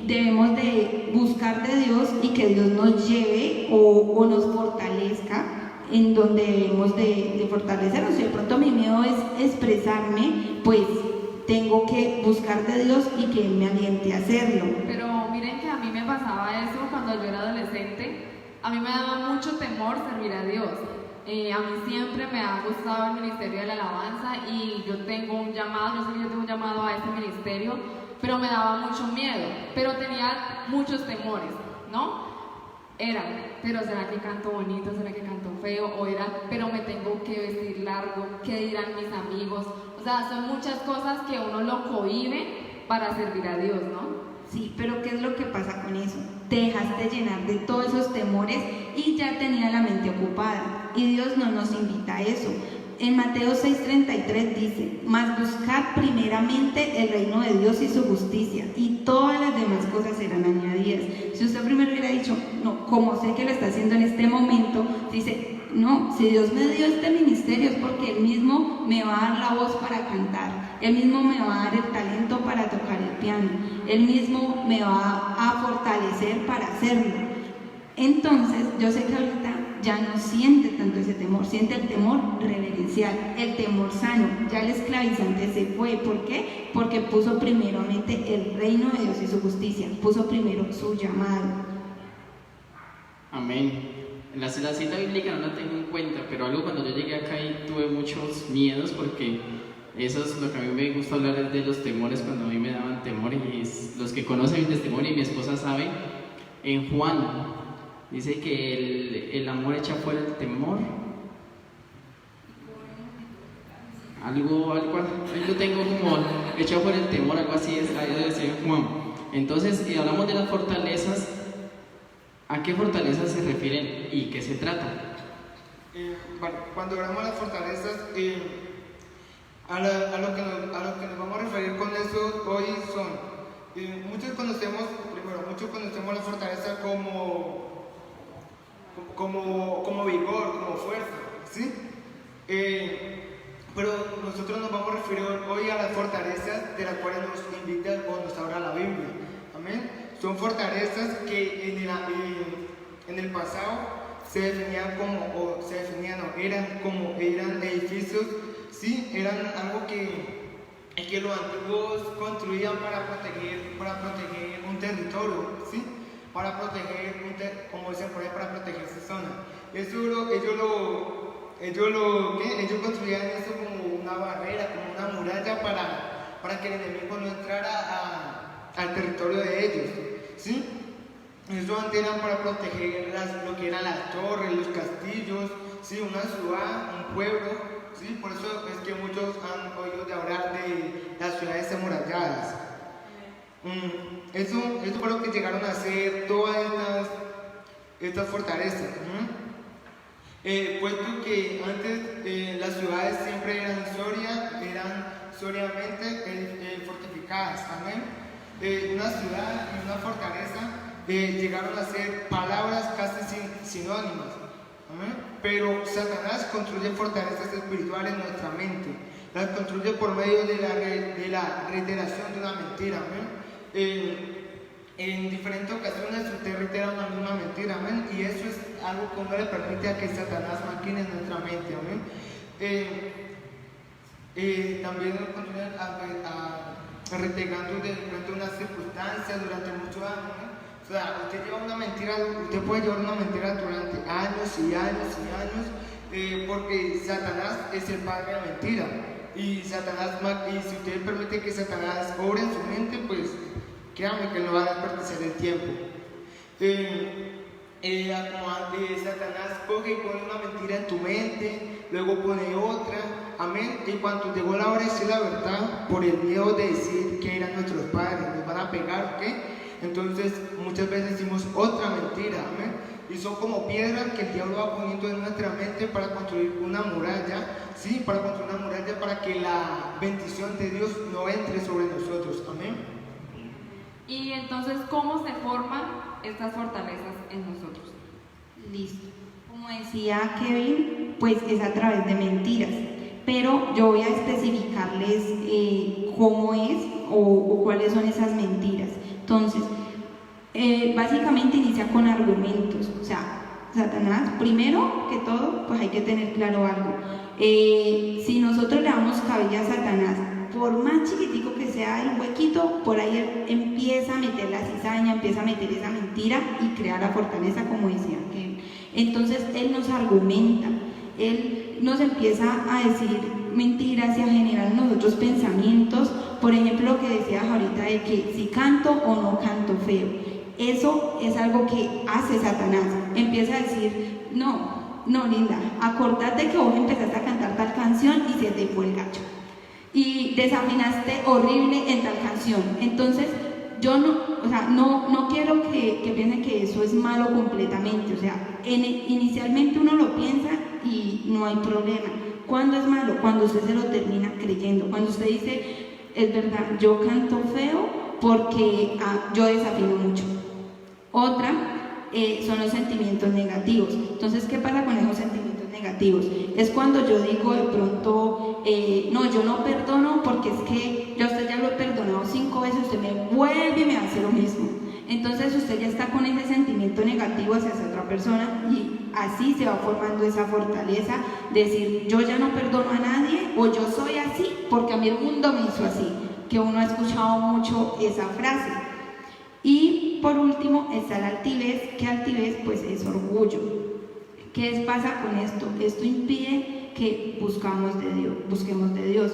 debemos de buscar de Dios y que Dios nos lleve o nos fortalezca en donde debemos de fortalecernos. Si de pronto mi miedo es expresarme, pues tengo que buscar de Dios y que Él me aliente a hacerlo. Pero miren que a mí me pasaba eso cuando yo era adolescente. A mí me daba mucho temor servir a Dios. A mí siempre me ha gustado el ministerio de la alabanza, y yo tengo un llamado, yo sé que yo tengo un llamado a ese ministerio, pero me daba mucho miedo, pero tenía muchos temores, ¿no? Pero ¿será que canto bonito? ¿Será que canto feo? O pero me tengo que vestir largo, ¿qué dirán mis amigos? O sea, son muchas cosas que uno lo cohíbe para servir a Dios, ¿no? Sí, pero ¿qué es lo que pasa con eso? Te dejaste llenar de todos esos temores y ya tenía la mente ocupada, y Dios no nos invita a eso. En Mateo 6:33 dice: mas buscad primeramente el reino de Dios y su justicia, y todas las demás cosas serán añadidas. Si usted primero hubiera dicho, no, como sé que lo está haciendo en este momento, dice, no, si Dios me dio este ministerio es porque Él mismo me va a dar la voz para cantar, Él mismo me va a dar el talento para tocar el piano, Él mismo me va a fortalecer para hacerlo. Entonces, yo sé que ahorita ya no siente tanto ese temor, siente el temor reverencial, el temor sano. Ya el esclavizante se fue. ¿Por qué? Porque puso primeramente el reino de Dios y su justicia, puso primero su llamado. Amén. La cita bíblica no la tengo en cuenta, pero algo cuando yo llegué acá y tuve muchos miedos, porque eso es lo que a mí me gusta hablar, es de los temores, cuando a mí me daban temor, y los que conocen mi testimonio y mi esposa saben, en Juan dice que el amor echa fuera el temor. Algo yo lo tengo como echa fuera el temor, algo así es, ahí debe ser en Juan. Entonces, hablamos de las fortalezas. ¿A qué fortalezas se refieren y qué se trata? Bueno, cuando hablamos de las fortalezas, a lo que nos vamos a referir con eso hoy son, muchos conocemos la fortaleza como vigor, como fuerza, ¿sí? Pero nosotros nos vamos a referir hoy a las fortalezas de las cuales nos invita o nos habla la Biblia. Amén. Son fortalezas que en el pasado eran edificios, ¿sí? Eran algo que los antiguos construían para proteger un territorio, ¿sí? Para proteger, como dicen por ahí, para proteger su zona. Ellos construían eso como una barrera, como una muralla para que el enemigo no entrara al territorio de ellos, ¿sí? Eso antes eran para proteger lo que eran las torres, los castillos, ¿sí? Una ciudad, un pueblo, ¿sí? Por eso es que muchos han oído de hablar de las ciudades amuralladas. Eso fue lo que llegaron a hacer todas estas fortalezas. Puesto que antes las ciudades siempre eran sólidamente fortificadas. Amén. Una ciudad y una fortaleza llegaron a ser palabras casi sinónimas. Amén. Pero Satanás construye fortalezas espirituales en nuestra mente. Las construye por medio de la reiteración de una mentira. Amén. En diferentes ocasiones usted reitera una misma mentira, amén, y eso es algo que no le permite a que Satanás maquine en nuestra mente, amén. También nos continúan retegando de una circunstancia durante muchos años, ¿no? O sea, usted puede llevar una mentira durante años y años y años, porque Satanás es el padre de la mentira, y si usted permite que Satanás obre en su mente, pues créame que no va a desperdiciar el tiempo. Satanás coge y pone una mentira en tu mente, luego pone otra, amén. Y cuando llegó la hora de decir la verdad, por el miedo de decir que eran nuestros padres, nos van a pegar, ¿ok? Entonces muchas veces decimos otra mentira, amén. Y son como piedras que el diablo va poniendo en nuestra mente para construir una muralla, ¿sí? Para construir una muralla para que la bendición de Dios no entre sobre nosotros, amén. Y entonces, ¿cómo se forman estas fortalezas en nosotros? Listo. Como decía Kevin, pues es a través de mentiras. Pero yo voy a especificarles cómo es o cuáles son esas mentiras. Entonces, básicamente inicia con argumentos. O sea, Satanás, primero que todo, pues hay que tener claro algo. Si nosotros le damos cabida a Satanás, por más chiquitico que sea el huequito, por ahí él empieza a meter la cizaña, empieza a meter esa mentira y crear la fortaleza, como decía Kevin. Entonces él nos argumenta, él nos empieza a decir mentiras y a generar en nosotros pensamientos. Por ejemplo, lo que decías ahorita de que si canto o no canto feo, eso es algo que hace Satanás. Empieza a decir, no linda, acordate que vos empezaste a cantar tal canción y se te fue el gallo y desafinaste horrible en tal canción. Entonces yo no quiero que piensen que eso es malo completamente. O sea, inicialmente uno lo piensa y no hay problema. ¿Cuándo es malo? Cuando usted se lo termina creyendo, cuando usted dice, es verdad, yo canto feo porque yo desafino mucho. Otra son los sentimientos negativos. Entonces, ¿qué pasa con esos sentimientos negativos? negativos. Es cuando yo digo de pronto, no, yo no perdono porque es que ya usted ya lo he perdonado 5 veces, usted me vuelve y me hace lo mismo. Entonces usted ya está con ese sentimiento negativo hacia esa otra persona y así se va formando esa fortaleza de decir, yo ya no perdono a nadie o yo soy así porque a mí el mundo me hizo así, que uno ha escuchado mucho esa frase. Y por último está la altivez, que altivez pues es orgullo. ¿Qué pasa con esto? Esto impide que busquemos de Dios.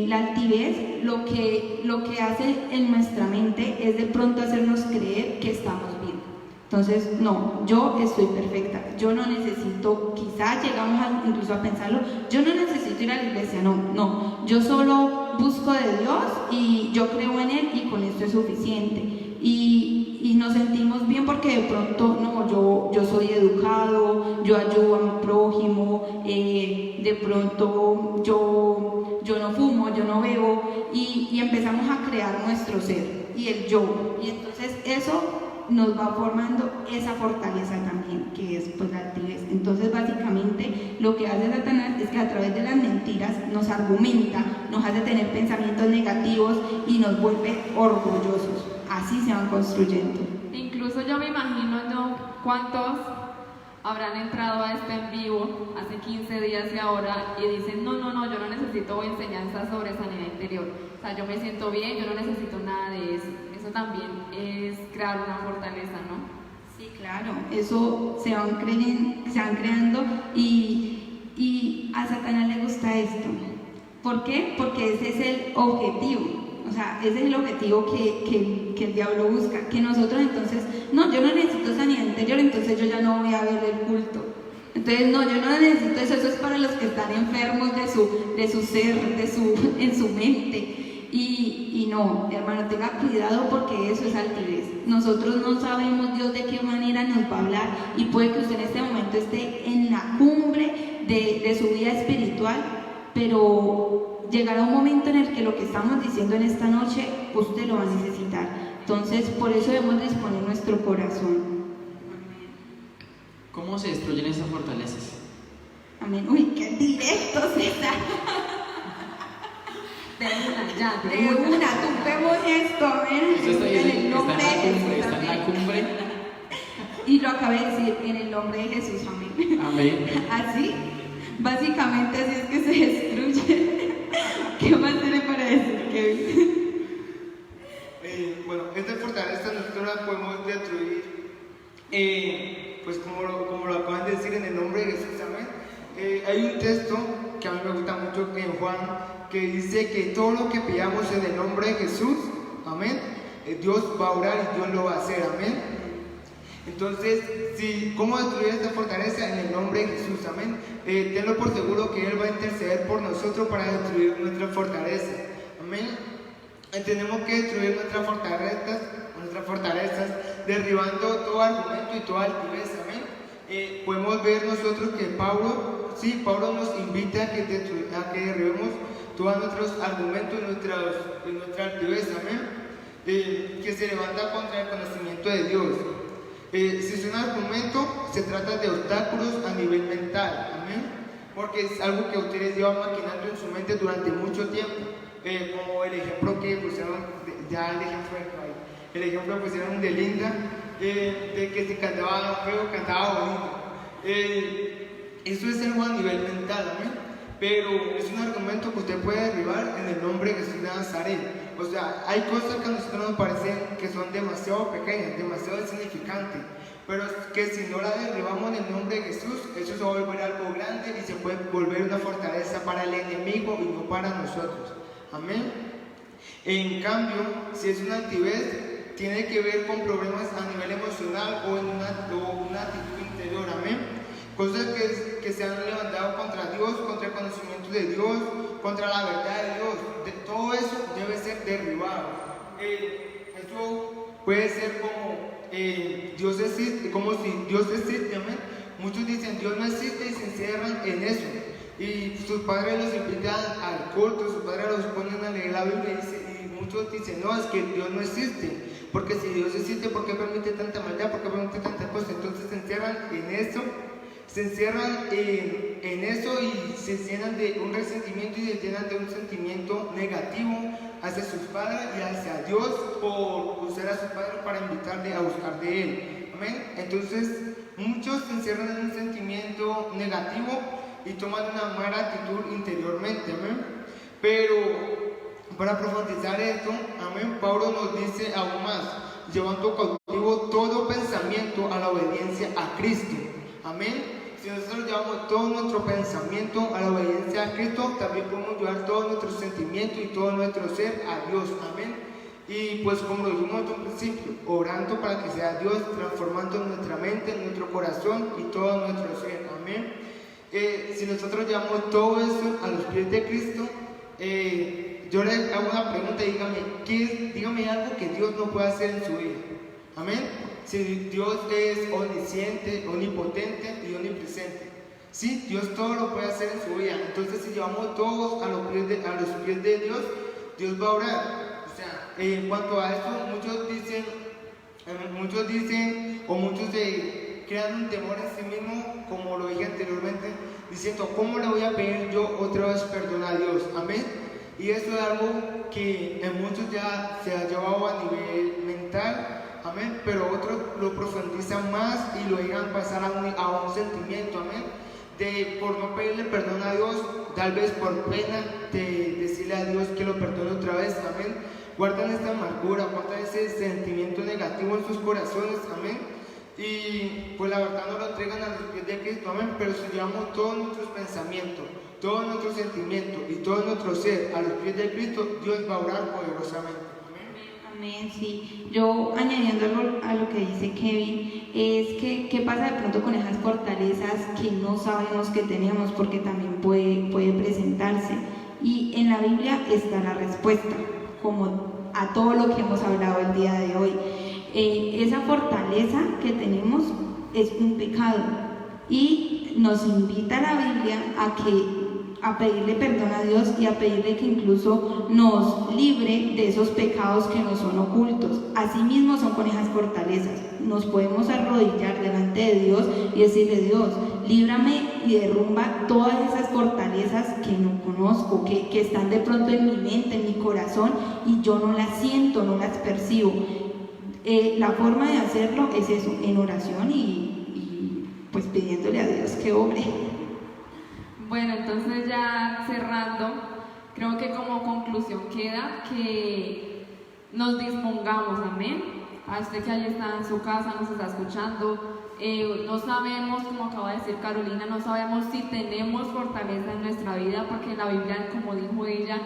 La altivez lo que hace en nuestra mente es de pronto hacernos creer que estamos bien. Entonces, no, yo estoy perfecta, yo no necesito, quizás llegamos incluso a pensarlo, yo no necesito ir a la iglesia, no, yo solo busco de Dios y yo creo en Él y con esto es suficiente. Y nos sentimos bien porque de pronto, no, yo soy educado, yo ayudo a mi prójimo, de pronto yo no fumo, yo no bebo, y empezamos a crear nuestro ser y el yo. Y entonces eso nos va formando esa fortaleza también, que es pues la altivez. Entonces básicamente lo que hace Satanás es que a través de las mentiras nos argumenta, nos hace tener pensamientos negativos y nos vuelve orgullosos. Así se van construyendo. Incluso yo me imagino, ¿no? ¿Cuántos habrán entrado a este en vivo hace 15 días y ahora y dicen, no, yo no necesito enseñanza sobre sanidad interior? O sea, yo me siento bien, yo no necesito nada de eso. Eso también es crear una fortaleza, ¿no? Sí, claro, eso se van creando y a Satanás le gusta esto. ¿Por qué? Porque ese es el objetivo. O sea, ese es el objetivo que el diablo busca, que nosotros entonces, no, yo no necesito sanidad interior, entonces yo ya no voy a ver el culto. Entonces, no, yo no necesito eso, eso es para los que están enfermos de su ser, en su mente. Y no, hermano, tenga cuidado porque eso es altivez. Nosotros no sabemos Dios de qué manera nos va a hablar y puede que usted en este momento esté en la cumbre de su vida espiritual, pero llegará un momento en el que lo que estamos diciendo en esta noche, usted lo va a necesitar. Entonces, por eso debemos disponer nuestro corazón. ¿Cómo se destruyen esas fortalezas? Amén. Uy, qué directo se está. De una, De una, tumbemos esto, amén. Eso En el nombre de Jesús, está en la amén. cumbre. Y lo acabé de decir, en el nombre de Jesús, amén. Amén. Así, básicamente así es que se destruye. ¿Qué más tiene para decir, Kevin? Bueno, esta fortaleza nosotros la podemos destruir, pues como lo acaban de decir, en el nombre de Jesús, amén. Hay un texto que a mí me gusta mucho en Juan, que dice que todo lo que pidamos en el nombre de Jesús, amén, Dios va a orar y Dios lo va a hacer, amén. Entonces, ¿cómo destruir esta fortaleza? En el nombre de Jesús, amén. Tenlo por seguro que Él va a interceder por nosotros para destruir nuestra fortaleza, amén. Tenemos que destruir nuestras fortalezas, derribando todo argumento y toda altivez, amén. Podemos ver nosotros que Pablo nos invita a que derribemos todos nuestros argumentos y nuestra altivez, amén, que se levanta contra el conocimiento de Dios. Si es un argumento, se trata de obstáculos a nivel mental, amén, porque es algo que ustedes llevan maquinando en su mente durante mucho tiempo, como el ejemplo que pusieron, el ejemplo que pusieron de Linda, de que si cantaba feo, cantaba bonito. Eso es algo a nivel mental, amén. Pero es un argumento que usted puede derribar en el nombre de Jesús de Nazaret. O sea, hay cosas que a nosotros nos parecen que son demasiado pequeñas, demasiado insignificantes, pero que si no la derribamos en el nombre de Jesús, eso se va a volver algo grande y se puede volver una fortaleza para el enemigo y no para nosotros. Amén. En cambio, si es una altivez, tiene que ver con problemas a nivel emocional o una actitud interior. Amén. Cosas que se han levantado contra Dios, contra el conocimiento de Dios, contra la verdad de Dios. Todo eso debe ser derribado. Eso puede ser como Dios existe, como si Dios existe, amén. Muchos dicen Dios no existe y se encierran en eso. Y sus padres los invitan al culto, sus padres los ponen a leer la Biblia y muchos dicen, no, es que Dios no existe. Porque si Dios existe, ¿por qué permite tanta maldad? ¿Por qué permite tantas cosas? Entonces se encierran en eso se encierran en eso y se llenan de un resentimiento y se llenan de un sentimiento negativo hacia sus padres y hacia Dios por usar a su padre para invitarle a buscar de Él. Amén. Entonces, muchos se encierran en un sentimiento negativo y toman una mala actitud interiormente. Amén. Pero para profundizar esto, amén, Pablo nos dice aún más, llevando cautivo todo pensamiento a la obediencia a Cristo. Amén. Si nosotros llevamos todo nuestro pensamiento a la obediencia a Cristo, también podemos llevar todo nuestro sentimiento y todo nuestro ser a Dios. Amén. Y pues como lo dijimos al principio, orando para que sea Dios transformando nuestra mente, nuestro corazón y todo nuestro ser. Amén. Si nosotros llevamos todo eso a los pies de Cristo, yo le hago una pregunta, dígame algo que Dios no puede hacer en su vida. Amén. Si Dios es omnisciente, omnipotente y omnipresente. Sí, Dios todo lo puede hacer en su vida. Entonces, si llevamos todos a los pies de Dios, Dios va a orar. O sea, en cuanto a esto, muchos dicen, o muchos crean un temor en sí mismos, como lo dije anteriormente, diciendo, ¿cómo le voy a pedir yo otra vez perdón a Dios? Amén. Y eso es algo que en muchos ya se ha llevado a nivel mental. Amén, pero otros lo profundizan más y lo llegan a pasar a un sentimiento, amén, de por no pedirle perdón a Dios, tal vez por pena de decirle a Dios que lo perdone otra vez, amén. Guardan esta amargura, guardan ese sentimiento negativo en sus corazones, amén, y pues la verdad no lo entregan a los pies de Cristo, amén. Pero si llevamos todos nuestros pensamientos, todos nuestros sentimientos y todo nuestro ser a los pies de Cristo, Dios va a orar poderosamente. Amén, sí. Yo añadiendo a lo que dice Kevin, es que ¿qué pasa de pronto con esas fortalezas que no sabemos que tenemos? Porque también puede presentarse. Y en la Biblia está la respuesta, como a todo lo que hemos hablado el día de hoy. Esa fortaleza que tenemos es un pecado y nos invita la Biblia a pedirle perdón a Dios y a pedirle que incluso nos libre de esos pecados que nos son ocultos. Asimismo son con esas fortalezas. Nos podemos arrodillar delante de Dios y decirle, Dios, líbrame y derrumba todas esas fortalezas que no conozco, que están de pronto en mi mente, en mi corazón, y yo no las siento, no las percibo. La forma de hacerlo es eso, en oración y pues pidiéndole a Dios que obre. Bueno, entonces ya cerrando, creo que como conclusión queda que nos dispongamos, amén. A usted que allí está en su casa, nos está escuchando, no sabemos, como acaba de decir Carolina, no sabemos si tenemos fortaleza en nuestra vida, porque en la Biblia, como dijo ella,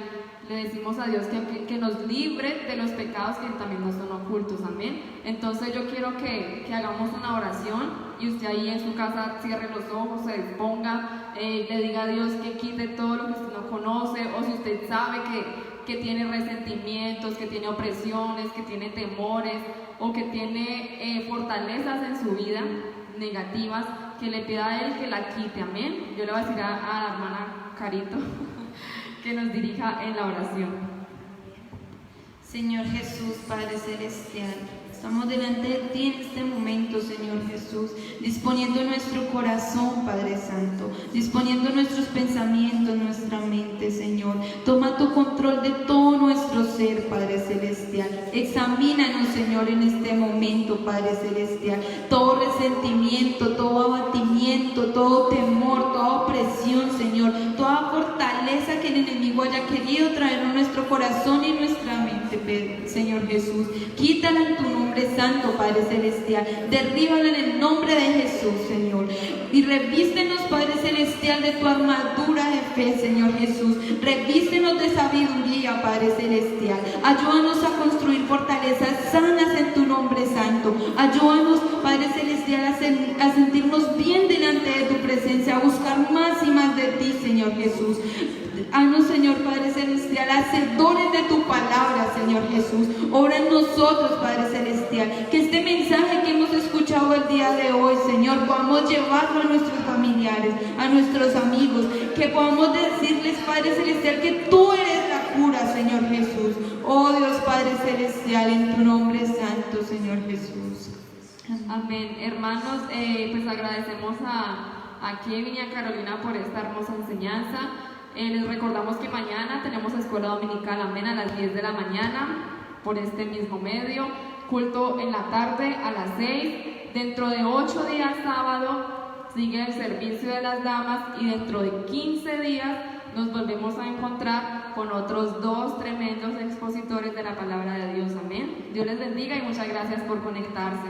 le decimos a Dios que nos libre de los pecados que también nos son ocultos, amén. Entonces yo quiero que hagamos una oración y usted ahí en su casa cierre los ojos, se disponga, le diga a Dios que quite todo lo que usted no conoce, o si usted sabe que tiene resentimientos, que tiene opresiones, que tiene temores o que tiene fortalezas en su vida negativas, que le pida a Él que la quite, amén. Yo le voy a decir a la hermana Carito que nos dirija en la oración. Señor Jesús, Padre Celestial, estamos delante de ti en este momento, Señor Jesús, disponiendo nuestro corazón, Padre Santo, disponiendo nuestros pensamientos, nuestra mente, Señor. Toma tu control de todo nuestro ser, Padre Celestial. Examínanos, Señor, en este momento, Padre Celestial. Todo resentimiento, todo abatimiento, todo temor, toda opresión, Señor, toda fortaleza que el enemigo haya querido traer a nuestro corazón y nuestra mente, Señor Jesús, quítala en tu nombre santo, Padre Celestial. Derríbala en el nombre de Jesús, Señor, y revístenos, Padre Celestial, de tu armadura de fe, Señor Jesús. Revístenos de sabiduría, Padre Celestial. Ayúdanos a construir fortalezas sanas en tu nombre santo. Ayúdanos, Padre Celestial, a sentirnos bien delante de tu presencia, a buscar más y más de ti, Señor Jesús. Haznos, Señor Padre Celestial, hacedores de tu palabra, Señor Jesús. Obra en nosotros, Padre Celestial, que este mensaje que hemos escuchado el día de hoy, Señor, podamos llevarlo a nuestros familiares, a nuestros amigos, que podamos decirles, Padre Celestial, que tú eres la cura, Señor Jesús. Oh Dios Padre Celestial, en tu nombre santo, Señor Jesús. Amén. Hermanos, pues agradecemos a a Kevin y a Carolina por esta hermosa enseñanza. Les recordamos que mañana tenemos escuela dominical, amén, a las 10 de la mañana por este mismo medio, culto en la tarde a las 6, dentro de 8 días sábado sigue el servicio de las damas y dentro de 15 días nos volvemos a encontrar con otros 2 tremendos expositores de la palabra de Dios, amén. Dios les bendiga y muchas gracias por conectarse.